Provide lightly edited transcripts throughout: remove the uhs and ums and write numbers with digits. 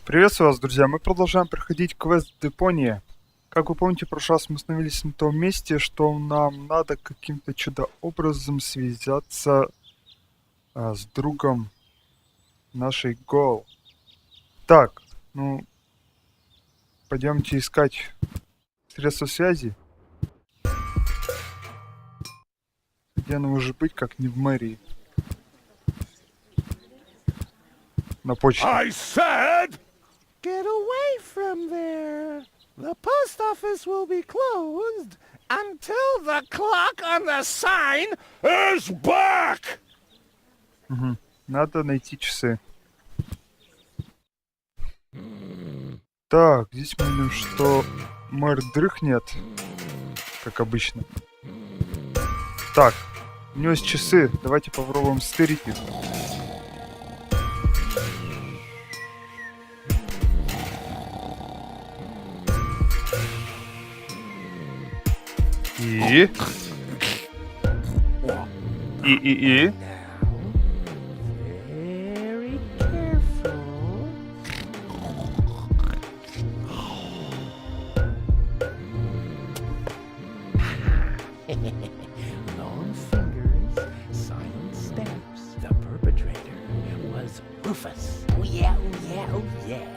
Приветствую вас, друзья! Мы продолжаем проходить квест Deponia. Как вы помните, в прошлый раз мы остановились на том месте, что нам надо каким-то чудо-образом связаться с другом нашей Гол. Так, пойдемте искать средства связи. Где оно может быть, как не в мэрии? На почте. I said, get away from there. The post office will be closed until the clock on the sign is back. Надо найти часы. Так, здесь мы видим, что мэр дрыхнет, как обычно. Так, у него есть часы. Давайте попробуем стырить их. И? Very careful. Long fingers, silent steps. The perpetrator was Rufus. Oh yeah, oh yeah, oh yeah.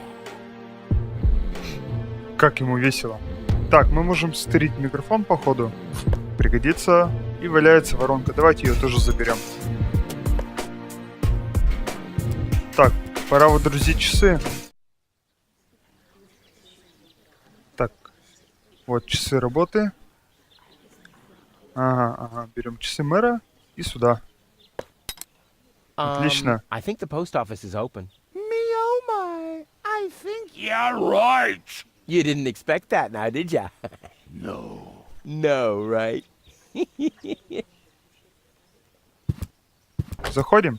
Как ему весело. Так, мы можем стырить микрофон, походу. Пригодится. И валяется воронка. Давайте ее тоже заберем. Так, пора водрузить часы. Так, вот часы работы. Ага, берем часы мэра и сюда. Отлично. I think the post office is open. Me oh my, I think you're right. You didn't expect that now, did ya? No. No, right? Заходим.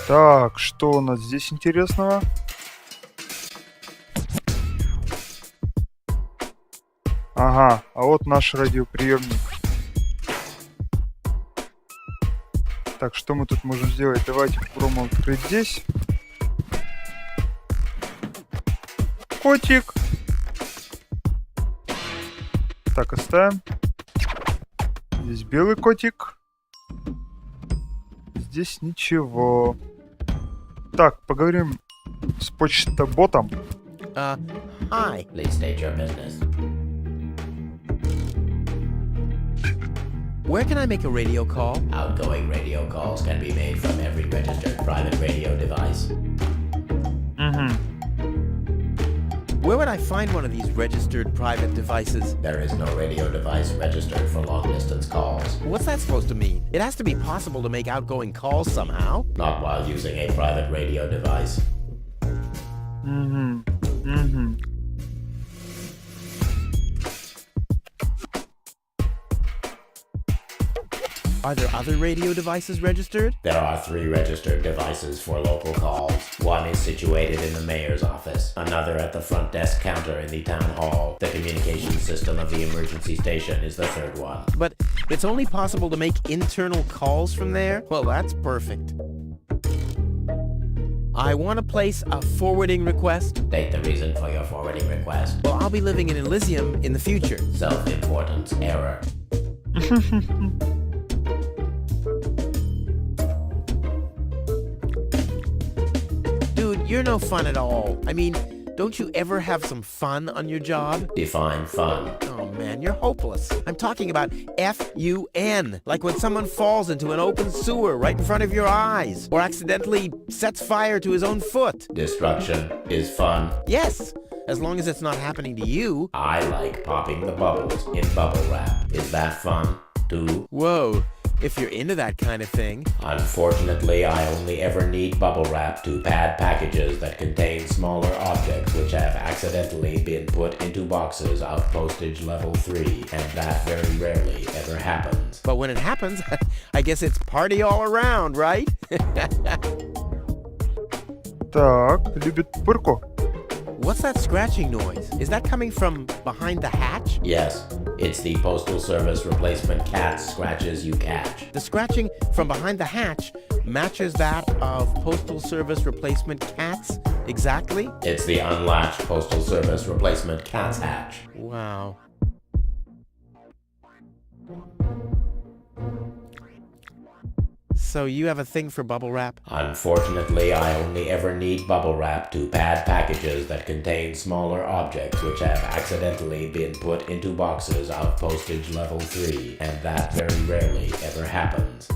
Так, что у нас здесь интересного? Ага, а вот наш радиоприемник. Так, что мы тут можем сделать? Давайте попробуем открыть здесь. Котик. Так, оставим. Здесь белый котик. Здесь ничего. Так, поговорим с почта-ботом. Hi. Please state your business. Where can I make a radio call? Outgoing radio calls can be made from every registered private radio device. Where would I find one of these registered private devices? There is no radio device registered for long-distance calls. What's that supposed to mean? It has to be possible to make outgoing calls somehow. Not while using a private radio device. Are there other radio devices registered? There are 3 registered devices for local calls. One is situated in the mayor's office, another at the front desk counter in the town hall. The communication system of the emergency station is the 3rd one. But it's only possible to make internal calls from there? Well, that's perfect. I want to place a forwarding request. State the reason for your forwarding request. Well, I'll be living in Elysium in the future. Self-importance error. Dude, you're no fun at all. I mean, don't you ever have some fun on your job? Define fun. Oh man, you're hopeless. I'm talking about F-U-N. Like when someone falls into an open sewer right in front of your eyes, or accidentally sets fire to his own foot. Destruction is fun. Yes, as long as it's not happening to you. I like popping the bubbles in bubble wrap. Is that fun, too? Whoa, if you're into that kind of thing. Unfortunately, I only ever need bubble wrap to pad packages that contain smaller objects which have accidentally been put into boxes of postage level 3, and that very rarely ever happens. But when it happens, I guess it's party all around, right? Так, любит пырку. What's that scratching noise? Is that coming from behind the hatch? Yes, it's the Postal Service replacement cat's scratches you catch. The scratching from behind the hatch matches that of Postal Service replacement cats? Exactly? It's the unlatched Postal Service replacement cat's hatch. Wow. So you have a thing for bubble wrap? Unfortunately, I only ever need bubble wrap to pad packages that contain smaller objects which have accidentally been put into boxes of postage level 3, and that very rarely ever happens.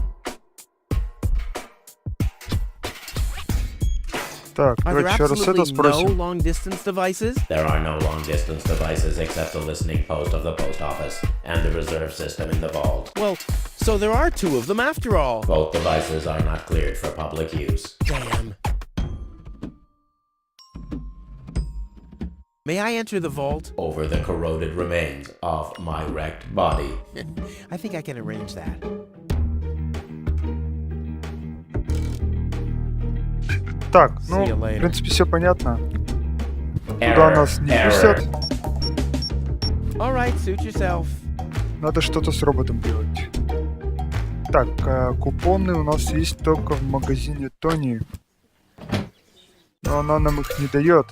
Так, Are there давайте еще раз это absolutely no спросим. long-distance devices? There are no long-distance devices except the listening post of the post office and the reserve system in the vault. Well, so there are two of them after all. Both devices are not cleared for public use. Damn. May I enter the vault? Over the corroded remains of my wrecked body. I think I can arrange that. Так, See ну, you в later. принципе, все понятно. Туда Error, нас не error. пустят. All right, suit yourself. Надо что-то с роботом делать. Так, купоны у нас есть только в магазине Тони. Но она нам их не дает.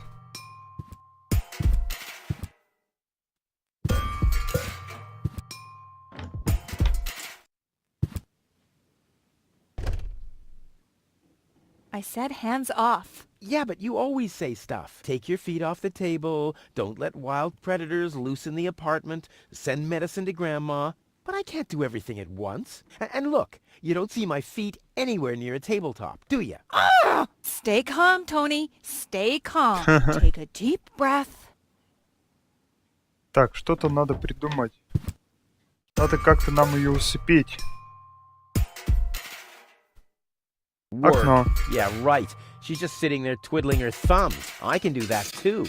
I said hands off. Yeah, but you always say stuff. Take your feet off the table. Don't let wild predators loose in the apartment. Send medicine to Grandma. But I can't do everything at once. And look, you don't see my feet anywhere near a tabletop, do you? Stay calm, Tony. Stay calm. Take a deep breath. Так, что-то надо придумать. Надо как-то нам ее усыпить. Work. Окно. Yeah, right. She's just sitting there twiddling her thumbs. I can do that too.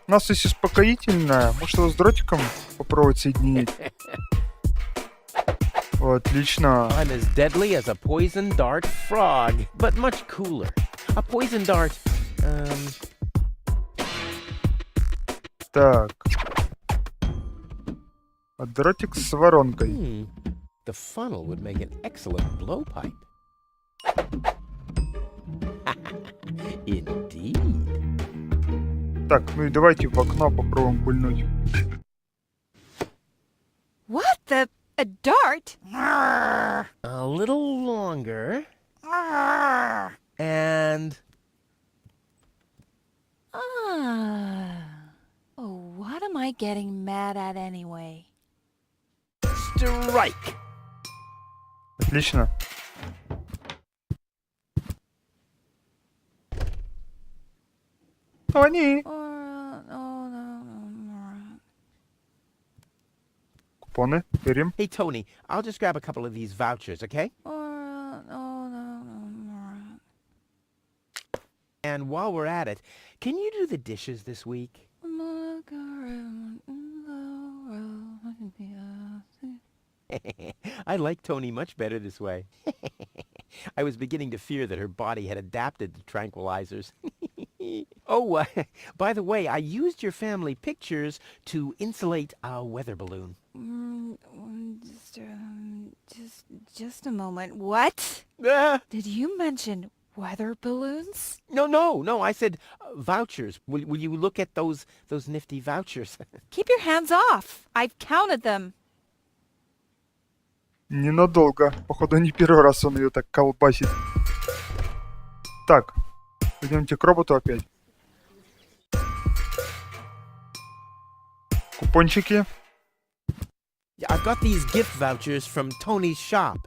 У нас есть успокоительное. Может, его с дротиком попробовать соединить? О, отлично. I'm as deadly as a poison dart frog, but much cooler. A poison dart, Так. А дротик с воронкой. The funnel would make an excellent blowpipe. Indeed. Так, ну и давайте в окно попробуем пульнуть. What the? A dart? A little longer. And Oh, what am I getting mad at anyway? strike. Отлично. Тони! Купоны. Берем. Hey, Tony, I'll just grab a couple of these vouchers, okay? And while we're at it, can you do the dishes this week? I like Tony much better this way. I was beginning to fear that her body had adapted to tranquilizers. Oh, by the way, I used your family pictures to insulate a weather balloon. Just a moment. What? Ah! Did you mention weather balloons? No, I said vouchers. Will you look at those nifty vouchers? Keep your hands off. I've counted them. Ненадолго. Походу, не первый раз он ее так колбасит. Так. Пойдемте к роботу опять. Купончики. I've got these gift vouchers from Tony's shop.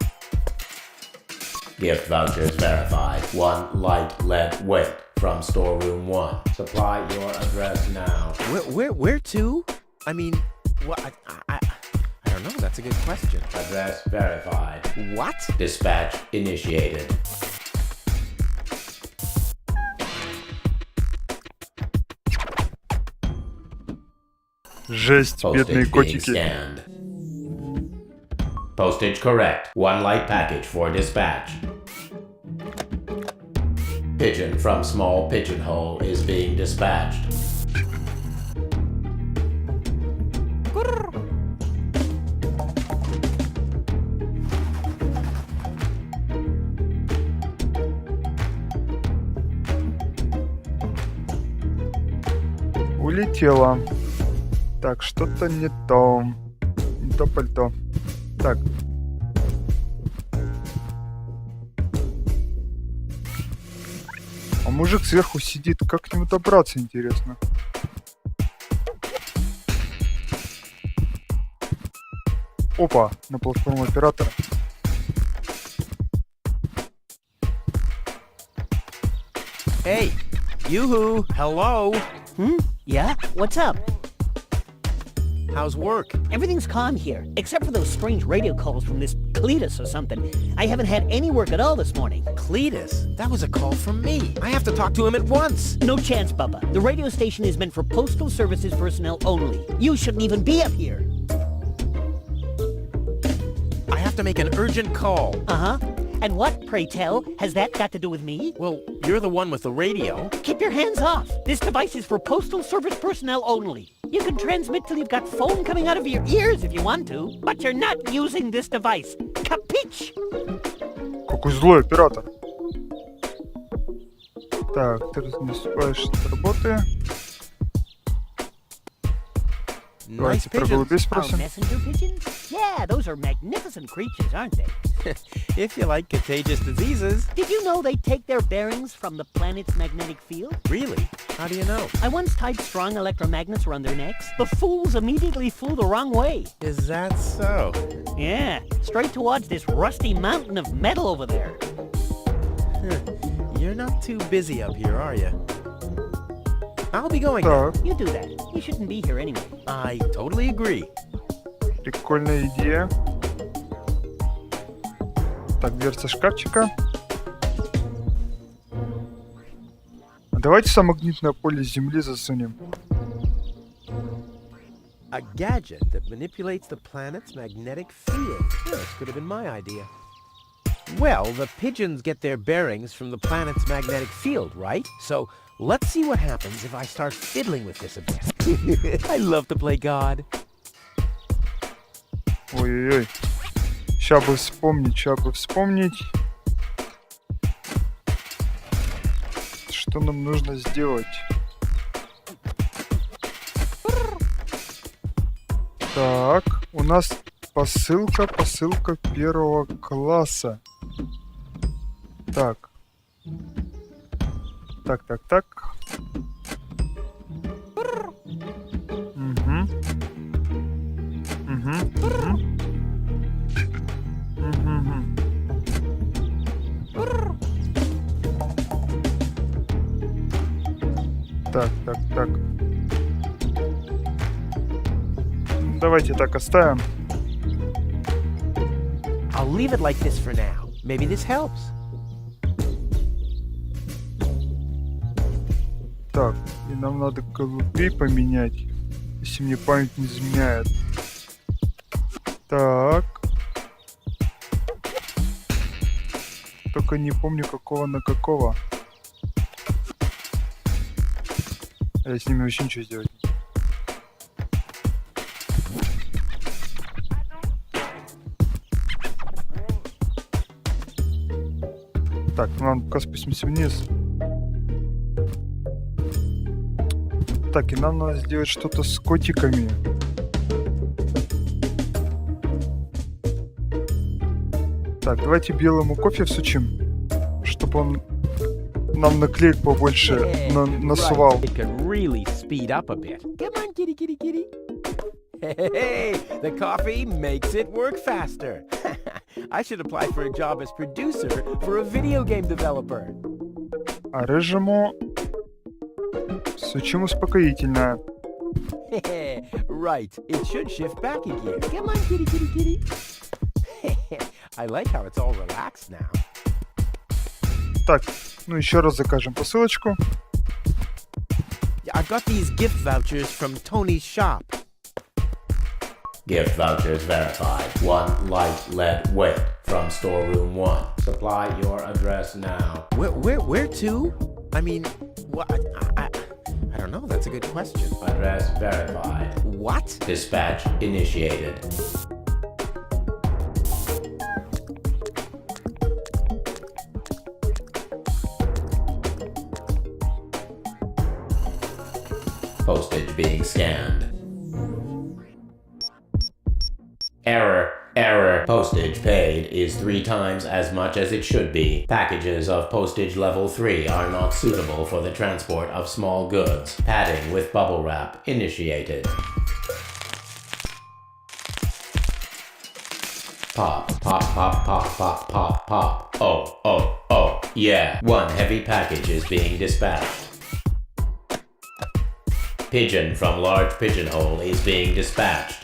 Gift vouchers verified. 1 light lead weight from storeroom 1. Supply your address now. Where to? I mean, what? I don't know. That's a good question. Address verified. What? Dispatch initiated. Жесть, бедные Postage being котики. scanned. Postage correct. 1 light package for dispatch. Pigeon from small pigeonhole is being dispatched. Улетела. Так, что-то не то. Не то пальто. Так. А мужик сверху сидит. Как к нему добраться, интересно? Опа, на платформу оператора. Hey, yoo-hoo, hello. Yeah? What's up? How's work? Everything's calm here, except for those strange radio calls from this Cletus or something. I haven't had any work at all this morning. Cletus? That was a call from me. I have to talk to him at once. No chance, Bubba. The radio station is meant for postal services personnel only. You shouldn't even be up here. I have to make an urgent call. Uh-huh. And what, pray tell, has that got to do with me? Well, you're the one with the radio. Keep your hands off. This device is for postal service personnel only. You can transmit till you've got foam coming out of your ears if you want to, but you're not using this device. Capiche? Какой злой оператор. Так, ты наступаешь с работы. Давайте про голубей Our спросим. messenger pigeons? Yeah, those are magnificent creatures, aren't they? If you like contagious diseases. Did you know they take their bearings from the planet's magnetic field? Really? How do you know? I once tied strong electromagnets around their necks. The fools immediately flew the wrong way. Is that so? Yeah, straight towards this rusty mountain of metal over there. You're not too busy up here, are you? I'll be going. Так, You do that. You shouldn't be here anyway. I totally agree. прикольная идея. Так, дверца шкафчика. А давайте сам магнитное поле Земли засунем. A gadget that manipulates the planet's magnetic field. This could have been my idea. Well, the pigeons get their bearings from the planet's magnetic field, right? So let's see what happens if I start fiddling with this a bit. I love to play God. Ой-ой-ой. Ща бы вспомнить. Что нам нужно сделать? Так, у нас посылка первого класса. Так. Так. Угу. Так. Давайте так оставим. I'll leave it like this for now. Maybe this helps. Так, и нам надо голубей поменять, если мне память не изменяет. Так. Только не помню какого на какого. Я с ними вообще ничего сделать. Так, ну ладно, пока спустимся вниз. Так, и нам надо сделать что-то с котиками. Так, давайте белому кофе всучим, чтобы он нам наклеек побольше насувал. Right. It could really speed up a bit. Come on, kitty. Hey, the coffee makes it work faster. I should apply for a job as producer for a video game developer. А рыжему всучим успокоительное. Right, it should shift back a gear. Come on, kitty. I like how it's all relaxed now. Так, ну еще раз закажем посылочку. I got these gift vouchers from Tony's shop. Gift vouchers verified. 1 light lead weight from storeroom 1. Supply your address now. Where to? I mean, what? I don't know. That's a good question. Address verified. What? Dispatch initiated. Postage being scanned. Error. Postage paid is 3 times as much as it should be. Packages of postage level 3 are not suitable for the transport of small goods. Padding with bubble wrap initiated. Pop. Oh, yeah. 1 heavy package is being dispatched. Pigeon from large pigeonhole is being dispatched.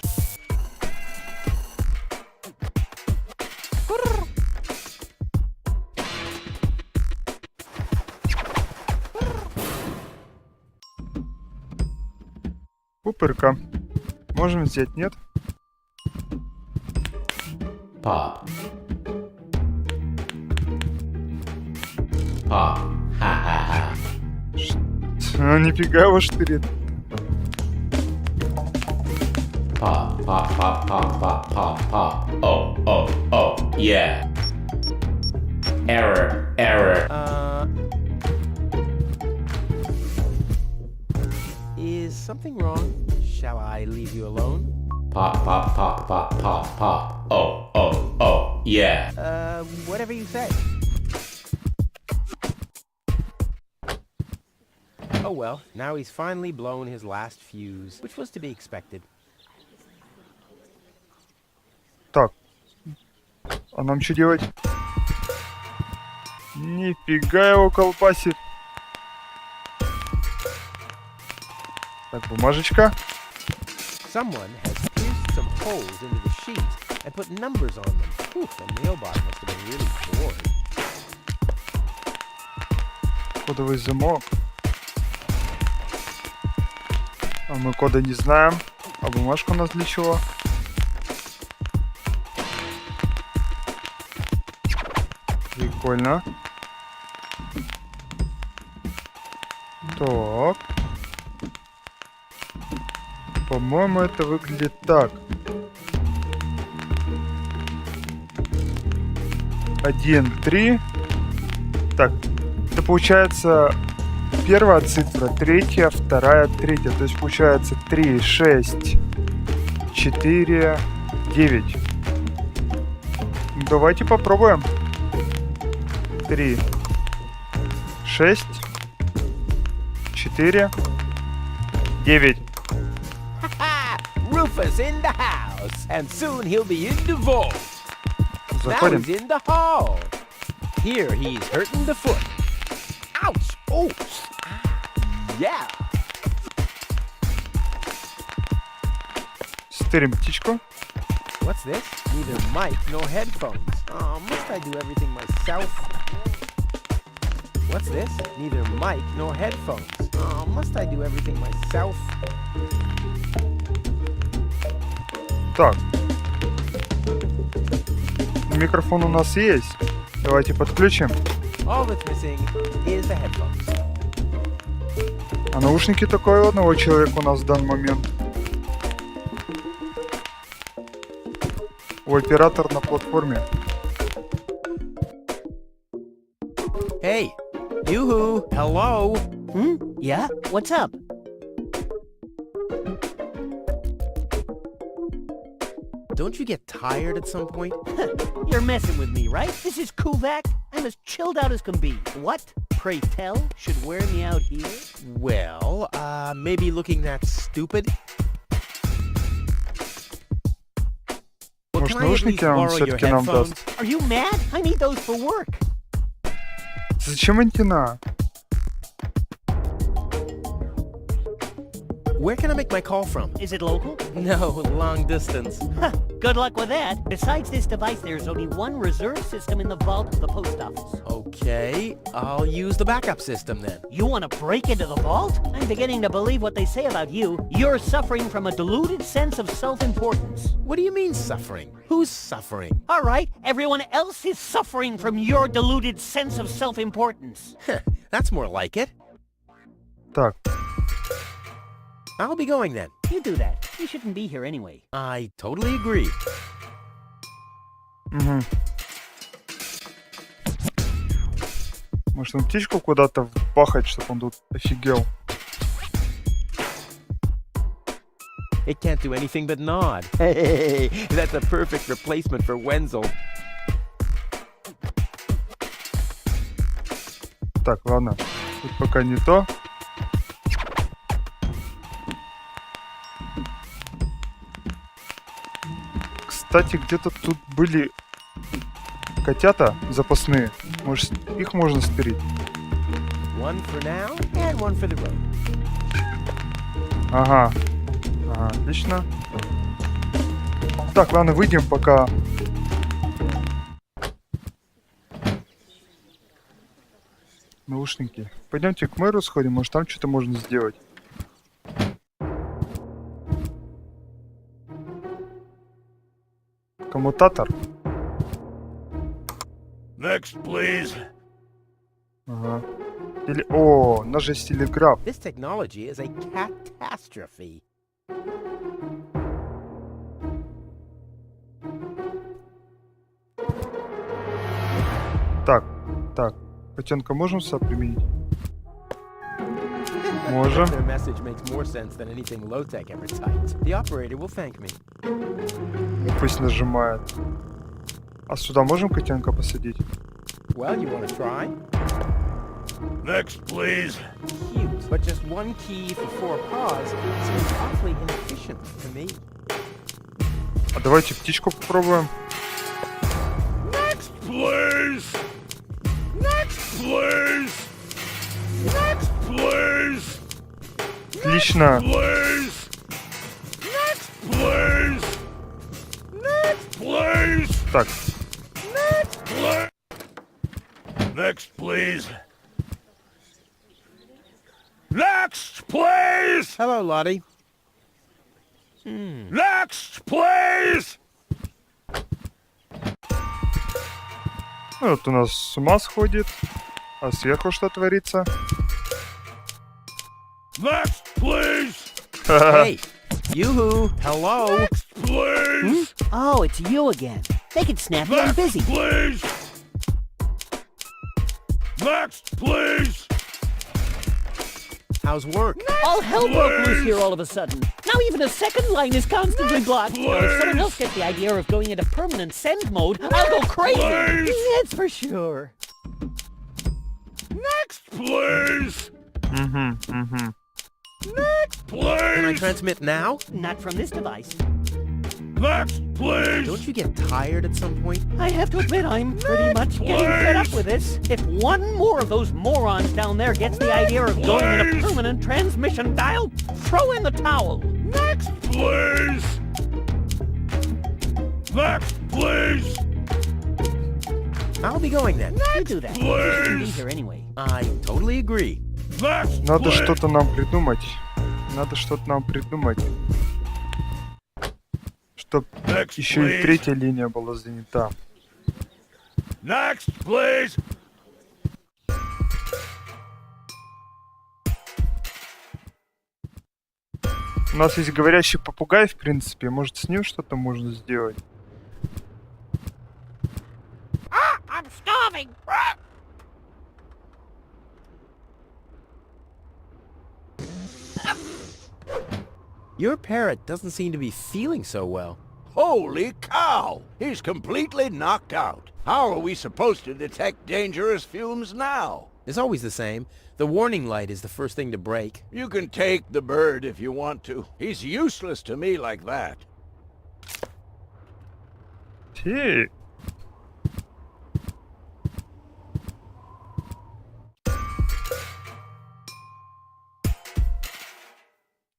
Пупырка. Можем взять, нет? Pop. Ха-ха-ха. Нифига его штырит. Pop. Oh, yeah. Error. Is something wrong? Shall I leave you alone? Pop. Oh, yeah. Whatever you say. Oh well, now he's finally blown his last fuse, which was to be expected. Так. А нам что делать? Нифига его колбасит. Так, бумажечка. Someone has pierced some holes into the sheet and put numbers on them. Whew, the mailbot must have been really bored. Кодовый замок. А мы кода не знаем. А бумажка у нас для чего? Прикольно. Так. По-моему, это выглядит так. 1, 3. Так, это получается первая цифра, третья, вторая, третья. То есть получается 3, 6, 4, 9. Давайте попробуем. 3, 6, 4, 9. Rufus in the house, and soon he'll be in the vault. Now Заходим. he's in the hall. Here he's hurting the foot. Ouch! Oh! Yeah! Стырим птичку. What's this? Neither mic nor headphones. Oh, must I do everything myself? What's this? Neither mic nor headphones. Oh, must I do everything myself? Так. Микрофон у нас есть. Давайте подключим. All that's missing is the headphones. А наушники только у одного человека у нас в данный момент. У оператора на платформе. Hey! Yoo-hoo! Hello! Yeah? What's up? Don't you get tired at some point? You're messing with me, right? This is Kuvak. I'm as chilled out as can be. What, pray tell, should wear me out here? Well, maybe looking that stupid? Well, Может, can I at least наушники он borrow your все-таки нам headphones? даст? Are you mad? I need those for work. Зачем антенна? Where can I make my call from? Is it local? No, long distance. Huh, Good luck with that. Besides this device, there's only one reserve system in the vault of the post office. Okay, I'll use the backup system then. You want to break into the vault? I'm beginning to believe what they say about you. You're suffering from a deluded sense of self-importance. What do you mean suffering? Who's suffering? All right, everyone else is suffering from your deluded sense of self-importance. That's more like it. Так, I'll be going then. You do that. You shouldn't be here anyway. I totally agree. угу. Может, он птичку куда-то впахать, чтобы он тут офигел? It can't do anything but nod. Hey, that's a perfect replacement for Wenzel. Так, ладно. Тут пока не то. Кстати, где-то тут были котята запасные. Может, их можно спереть? One for now and one for the road. Ага. Ага, отлично. Так, ладно, выйдем пока. Наушники. Пойдемте к мэру сходим, может там что-то можно сделать. Коммутатор. Next, please. Ага. О, у нас же есть телеграф. This technology is a catastrophe. Так, так. Котенка можем сюда применить? Можем. Their message makes more sense than anything low-tech ever typed. The operator will thank me. Пусть нажимает. А сюда можем котенка посадить? Well, you want to try? Next, please. Cute, but just one key for 4 paws seems awfully inefficient to me. А давайте птичку попробуем. Next, please. Next, please. Next, please. Отлично. Please. Next, please. Next, please. Так, Next, please. Next, please. Next, please. Hello, Lottie. Next, please. ну, вот у нас с ума сходит. А сверху что творится? Next, please. Hey, yoo-hoo, hello. Next, please. Oh, it's you again. Make it snappy, I'm Next, busy. please. Next, please. How's work? All hell broke loose Please. here all of a sudden. Now even a second line is constantly blocked. Well, if someone else gets the idea of going into permanent send mode, I'll go crazy. Please. That's for sure. Next, please. Угу, угу. Next, Can I please. transmit now? Not from this device. Next, please. Don't you get tired at some point? I have to admit, I'm pretty much getting fed up with this. If one more of those morons down there gets the idea of going in a Please. permanent transmission, I'll throw in the towel. Next, please. Next, please. I'll be going then. You do that. You shouldn't be Please. here anyway. I totally agree. Next, Надо please. что-то нам придумать. Надо что-то нам придумать. Чтоб Next, еще и please. третья линия была занята. Next, please. У нас есть говорящий попугай, в принципе. Может, с ним что-то можно сделать? I'm starving. Your parrot doesn't seem to be feeling so well. Holy cow! He's completely knocked out. How are we supposed to detect dangerous fumes now? It's always the same. The warning light is the first thing to break. You can take the bird if you want to. He's useless to me like that. Фи.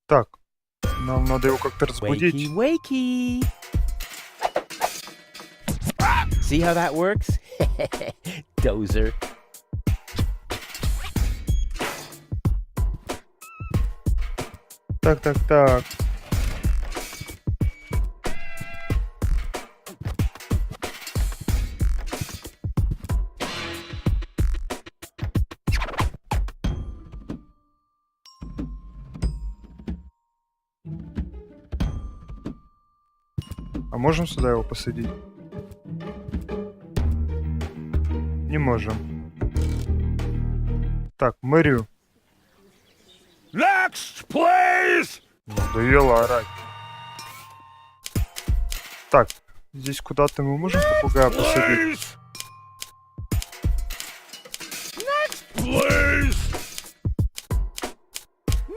Так, нам надо его как-то разбудить. Wakey, wakey. See how that works? Dozer. Так. А можем сюда его посадить? Не можем. Так, мэрию. Next, please! Надоело орать. Так, здесь куда-то мы можем попугая посадить? Please!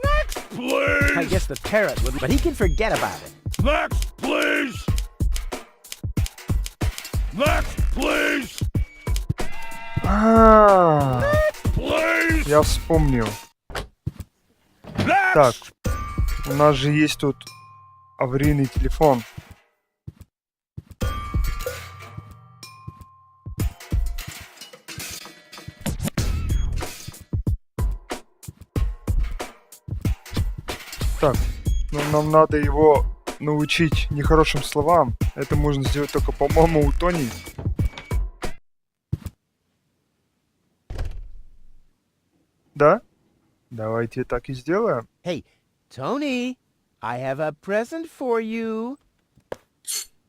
Next, please! I guess the parrot would, but he can forget about it. Next, please! Next, please! Please! Я вспомнил. Next! Так, у нас же есть тут аварийный телефон. Так, ну нам надо его научить нехорошим словам. Это можно сделать только, по-моему, у Тони. Да? Давайте так и сделаем. Hey, Tony, I have a present for you.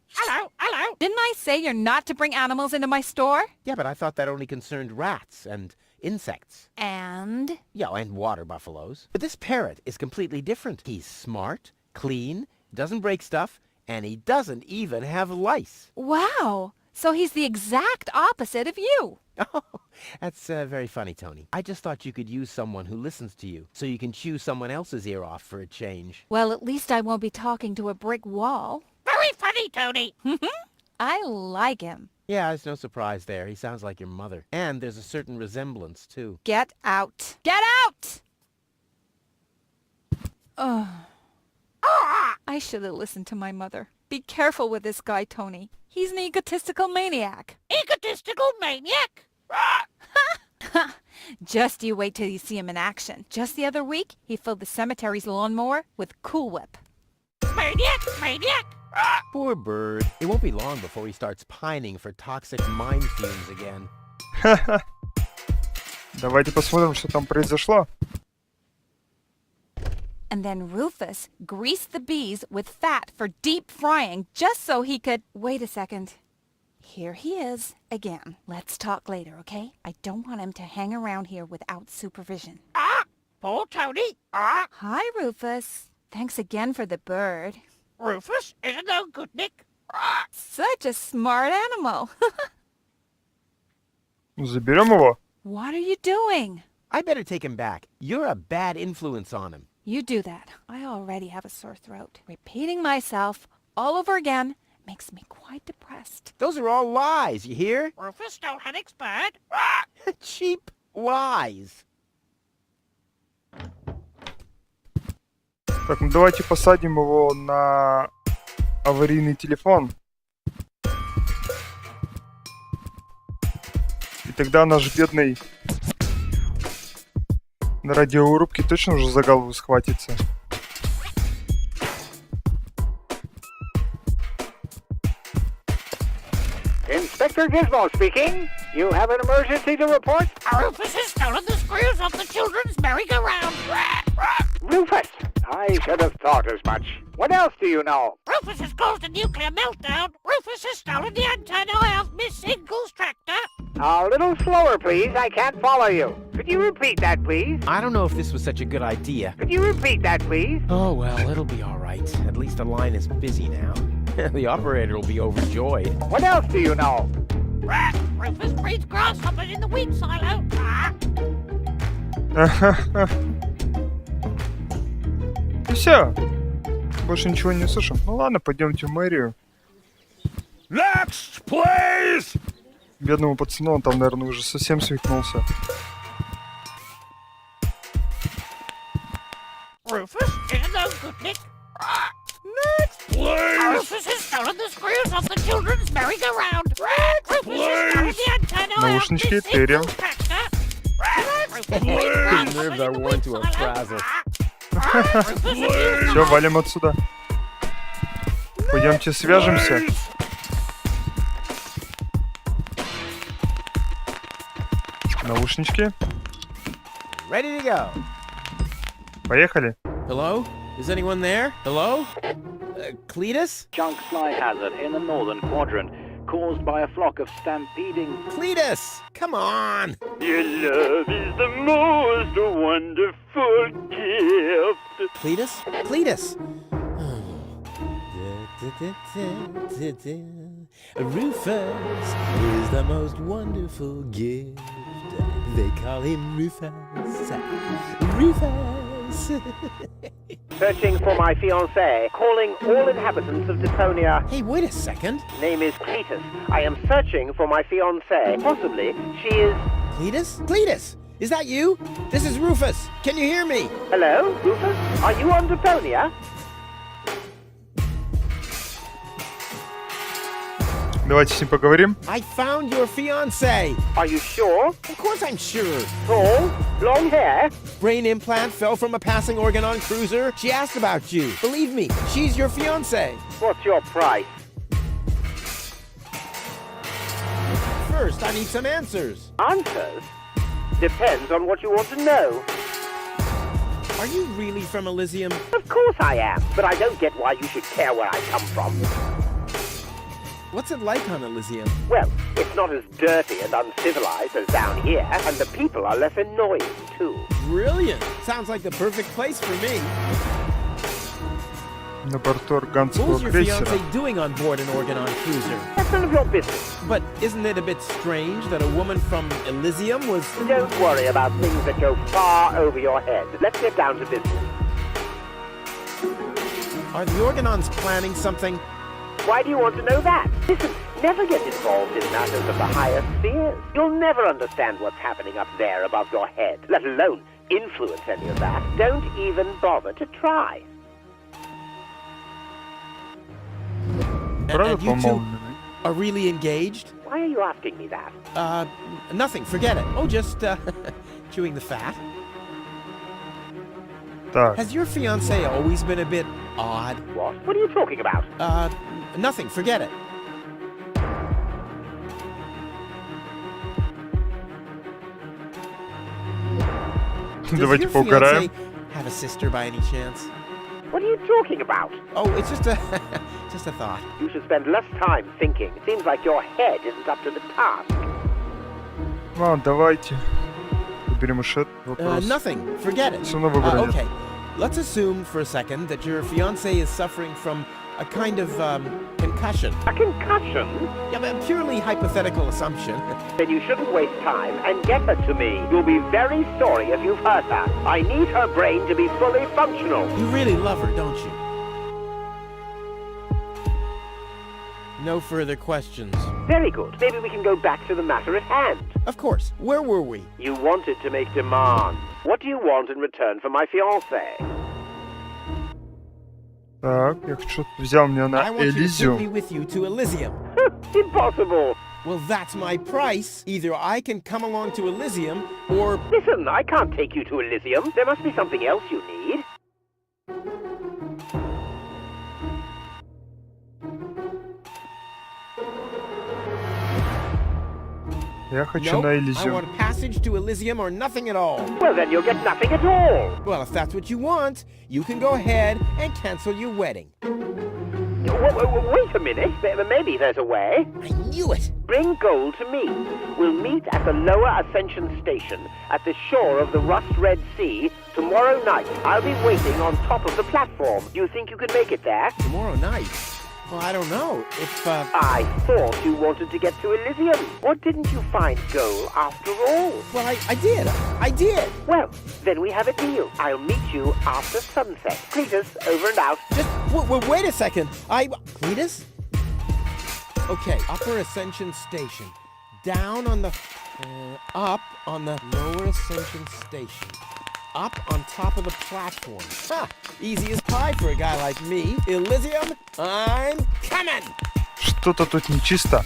Hello, hello. Didn't I say you're not to bring animals into my store? Yeah, but I thought that only concerned rats and insects. And? Yeah, and water buffaloes. But this parrot is completely different. He's smart, clean, doesn't break stuff, and he doesn't even have lice. Wow. So he's the exact opposite of you. Oh, that's very funny, Tony. I just thought you could use someone who listens to you, so you can chew someone else's ear off for a change. Well, at least I won't be talking to a brick wall. Very funny, Tony. I like him. Yeah, there's no surprise there. He sounds like your mother. And there's a certain resemblance, too. Get out. Get out! Ugh. I should have listened to my mother. Be careful with this guy, Tony. He's an egotistical maniac. Egotistical maniac. Just you wait till you see him in action. Just the other week, he filled the cemetery's lawnmower with Cool Whip. Maniac, maniac. Poor bird. It won't be long before he starts pining for toxic mine fumes again. Давайте посмотрим, что там произошло. And then Rufus greased the bees with fat for deep frying just so he could... Wait a second. Here he is again. Let's talk later, okay? I don't want him to hang around here without supervision. Poor Tony. Hi, Rufus. Thanks again for the bird. Rufus isn't no good, Nick. Such a smart animal. Заберем его? What are you doing? I better take him back. You're a bad influence on him. You do that. I already have a sore throat. Repeating myself all over again makes me quite depressed. Those are all lies, you hear? Rufus don't have bad. Cheap lies. Так, ну давайте посадим его на аварийный телефон. И тогда наш бедный на радиорубке точно уже за голову схватится. Inspector Gizmo speaking. You have an emergency to report? Rufus has stolen the screws off the children's merry-go-round. Rufus! I should have thought as much. What else do you know? Rufus has caused a nuclear meltdown. Rufus has stolen the antenna of Miss Ingle's tractor. A little slower, please. I can't follow you. Could you repeat that, please? I don't know if this was such a good idea. Could you repeat that, please? Oh, well, it'll be all right. At least the line is busy now. The operator will be overjoyed. What else do you know? Rufus breeds grasshoppers in the wheat silo. И все. Больше ничего не слышим. Ну ладно, пойдемте в мэрию. Next, please! Бедному пацану, он там, наверное, уже совсем свихнулся. Rufus isn't no good, Nick. Please! Rufus has stolen the screws off the children's merry-go-round. Rufus наушнички, тырим. Nerves are worn to a frazzle. Все, валим отсюда. Пойдемте свяжемся. Наушнички. Ready to go. Поехали. Hello? Is anyone there? Hello? Cletus? Junk fly hazard in the northern quadrant, caused by a flock of stampeding... Cletus! Come on! Your love is the most wonderful gift. Cletus? Cletus! Rufus is the most wonderful gift. They call him Rufus. Rufus! Searching for my fiancée. Calling all inhabitants of Deponia. Hey, wait a second. Name is Cletus. I am searching for my fiancée. Possibly she is... Cletus? Cletus! Is that you? This is Rufus. Can you hear me? Hello, Rufus? Are you on Deponia? Давайте с ним поговорим. I found your fiancée. Are you sure? Of course I'm sure. Tall? Long hair? Brain implant fell from a passing Organon cruiser. She asked about you. Believe me, she's your fiancée. What's your price? First, I need some answers. Answers? Depends on what you want to know. Are you really from Elysium? Of course I am, but I don't get why you should care where I come from. What's it like on Elysium? Well, it's not as dirty and uncivilized as down here, and the people are less annoying, too. Brilliant. Sounds like the perfect place for me. На борту арганского What's your крейсера. fiancé doing on board an Organon cruiser? That's none of your business. But isn't it a bit strange that a woman from Elysium was... Don't worry about things that go far over your head. Let's get down to business. Are the Organons planning something? Why do you want to know that? Listen, never get involved in matters of the higher spheres. You'll never understand what's happening up there above your head, let alone influence any of that. Don't even bother to try. Правда And you two помолвлены? are really engaged? Why are you asking me that? Nothing, forget it. Oh, just, chewing the fat. Так, Has your fiancé always been a bit odd? What? What are you talking about? Nothing, forget it. Does давайте your поугараем. fiancé have a sister by any chance? What are you talking about? Oh, it's just a, just a thought. You should spend less time thinking. It seems like your head isn't up to the task. Ладно, давайте. Уберем уж этот вопрос. Nothing, forget it. Всё равно выбора нет. Okay, let's assume for a second that your fiancé is suffering from a kind of concussion. A concussion? Yeah, but a purely hypothetical assumption. Then you shouldn't waste time and get her to me. You'll be very sorry if you've hurt her. I need her brain to be fully functional. You really love her, don't you? No further questions. Very good. Maybe we can go back to the matter at hand. Of course. Where were we? You wanted to make demands. What do you want in return for my fiancée? Так, я хочу, взял меня I на want you to take me Элизиум. with you to Elysium. Impossible. Well, that's my price. Either I can come along to Elysium, or... Listen, I can't take you to Elysium. There must be something else you need. Я хочу Nope, на I Элизиум. want passage to Elysium or nothing at all. Well, then you'll get nothing at all. Well, if that's what you want, you can go ahead and cancel your wedding. Wait a minute. Maybe there's a way. I knew it! Bring gold to me. We'll meet at the lower Ascension Station at the shore of the Rust-Red Sea tomorrow night. I'll be waiting on top of the platform. Do you think you can make it there? Tomorrow night? Well, I don't know. If, I thought you wanted to get to Elysium. What didn't you find gold after all? Well, I did. I did. Well, then we have a deal. I'll meet you after sunset. Cletus, over and out. Just, wait a second. Cletus? Okay, Upper Ascension Station. Down on the... up on the Lower Ascension Station. Up on top of the platform. Ha! Easy as pie for a guy like me. Elysium, I'm coming! Что-то тут нечисто.